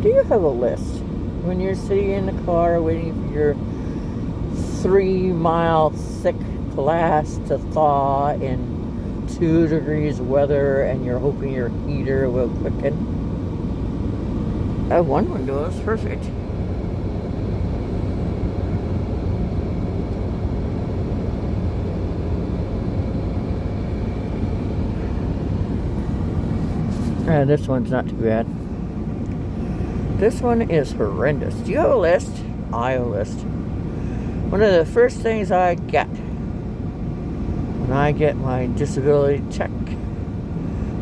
Do you have a list when you're sitting in the car waiting for your 3-mile thick glass to thaw in 2 degrees weather and you're hoping your heater will quicken? That one window is perfect. This one's not too bad. This one is horrendous. Do you have a list? I have a list. One of the first things I get when I get my disability check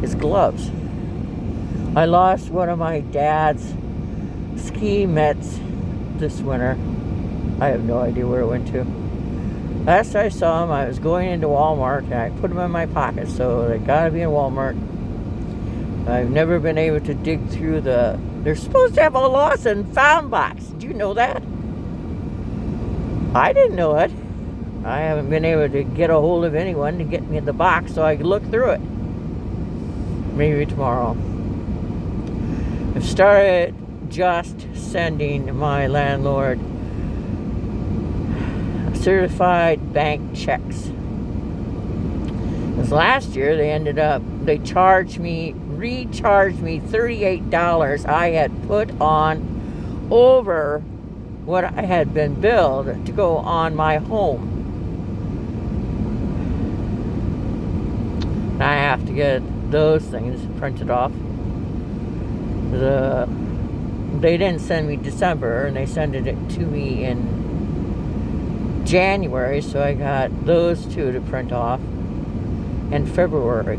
is gloves. I lost one of my dad's ski mitts this winter. I have no idea where it went to. Last I saw him, I was going into Walmart and I put them in my pocket, so they gotta be in Walmart. I've never been able to dig through they're supposed to have a lost and found box. Did you know that? I didn't know it. I haven't been able to get a hold of anyone to get me the box so I could look through it. Maybe tomorrow. I've started just sending my landlord certified bank checks. Because last year they recharged me $38 I had put on over what I had been billed to go on my home. And I have to get those things printed off. They didn't send me December, and they sent it to me in January, so I got those 2 to print off in February.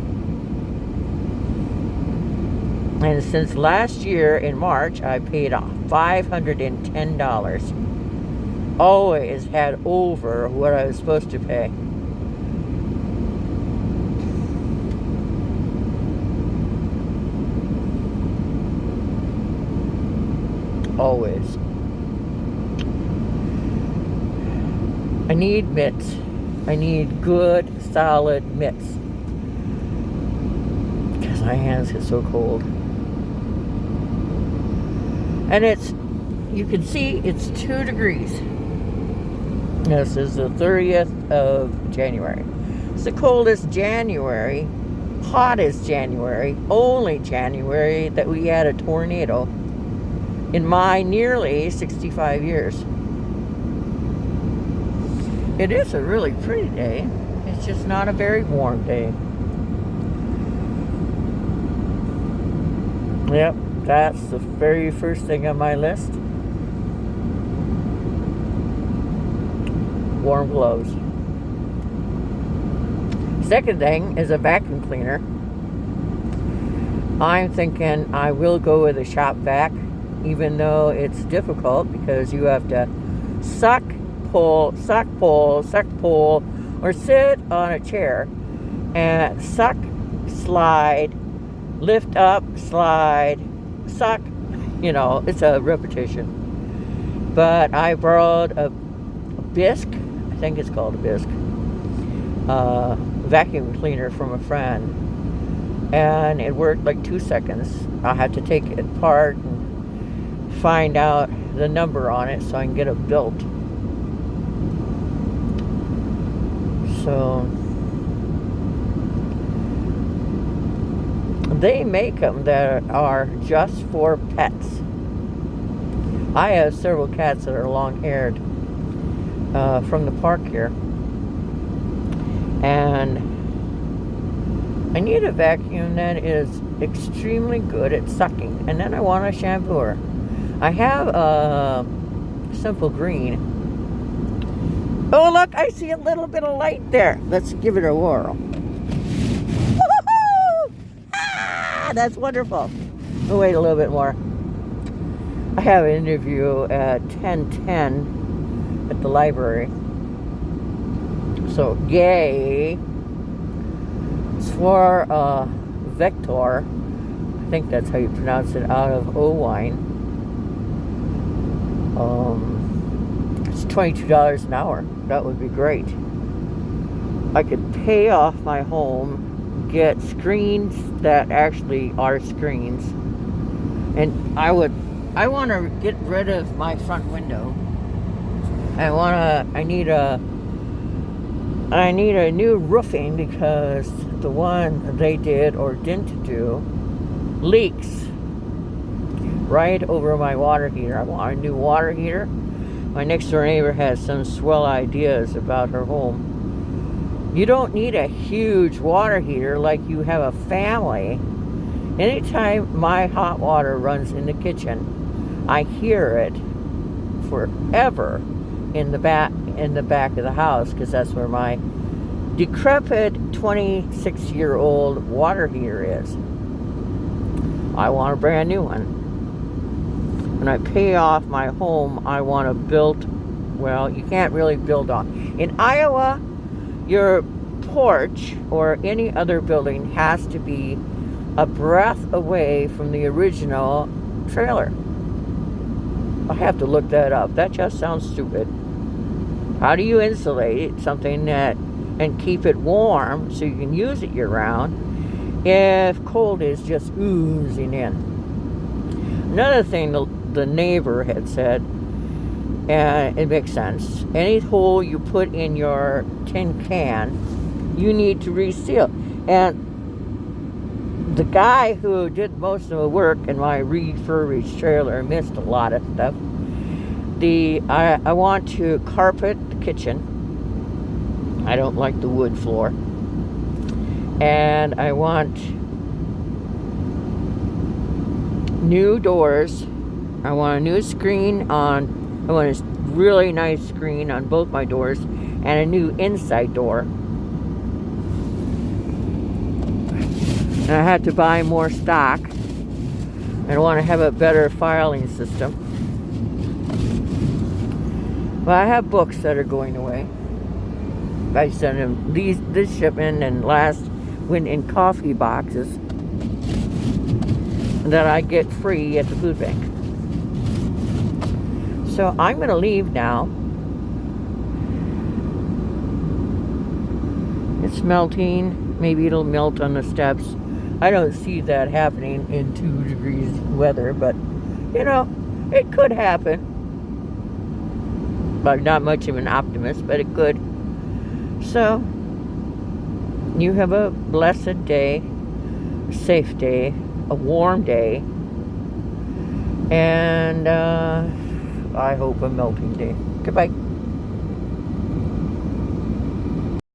And since last year in March, I paid off $510. Always had over what I was supposed to pay. Always. I need mitts. I need good, solid mitts. Because my hands get so cold. And you can see it's 2 degrees. This is the 30th of January. It's the coldest January, hottest January, only January that we had a tornado in my nearly 65 years. It is a really pretty day. It's just not a very warm day. Yep, that's the very first thing on my list. Warm gloves. Second thing is a vacuum cleaner. I'm thinking I will go with a shop vac, even though it's difficult because you have to suck, pull, or sit on a chair and suck, slide, lift up, slide, suck. You know, it's a repetition. But I borrowed a bisque, I think it's called a bisque, vacuum cleaner from a friend, and it worked like 2 seconds. I had to take it apart and find out the number on it so I can get it built. So they make them that are just for pets. I have several cats that are long-haired from the park here, and I need a vacuum that is extremely good at sucking, and then I want a shampooer. I have a Simple Green. Oh, look, I see a little bit of light there. Let's give it a whirl. Woo-hoo-hoo! Ah, that's wonderful. We'll wait a little bit more. I have an interview at 10:10 at the library. So, yay. It's for Vector. I think that's how you pronounce it, out of Owine. It's $22 an hour. That would be great. I could pay off my home, get screens that actually are screens, and I would I want to get rid of my front window. I need a new roofing because the one they did or didn't do leaks right over my water heater. I want a new water heater. My next door neighbor has some swell ideas about her home. You don't need a huge water heater like you have a family. Anytime my hot water runs in the kitchen, I hear it forever in the back of the house, because that's where my decrepit 26-year-old water heater is. I want a brand new one. When I pay off my home, I want to build, well, you can't really build on. In Iowa, your porch or any other building has to be a breath away from the original trailer. I have to look that up. That just sounds stupid. How do you insulate something and keep it warm so you can use it year round if cold is just oozing in? Another thing the neighbor had said, and it makes sense, any hole you put in your tin can, you need to reseal. And the guy who did most of the work in my refurbished trailer missed a lot of stuff. I want to carpet the kitchen. I don't like the wood floor. And I want new doors. I want a new screen I want a really nice screen on both my doors and a new inside door. And I had to buy more stock. And I want to have a better filing system. Well, I have books that are going away. I sent them this shipment and last went in coffee boxes that I get free at the food bank. So I'm going to leave now. It's melting. Maybe it'll melt on the steps. I don't see that happening in 2 degrees weather, but you know, it could happen. But I'm not much of an optimist, but it could. So, you have a blessed day, a safe day, a warm day, and I hope a melting day. Goodbye.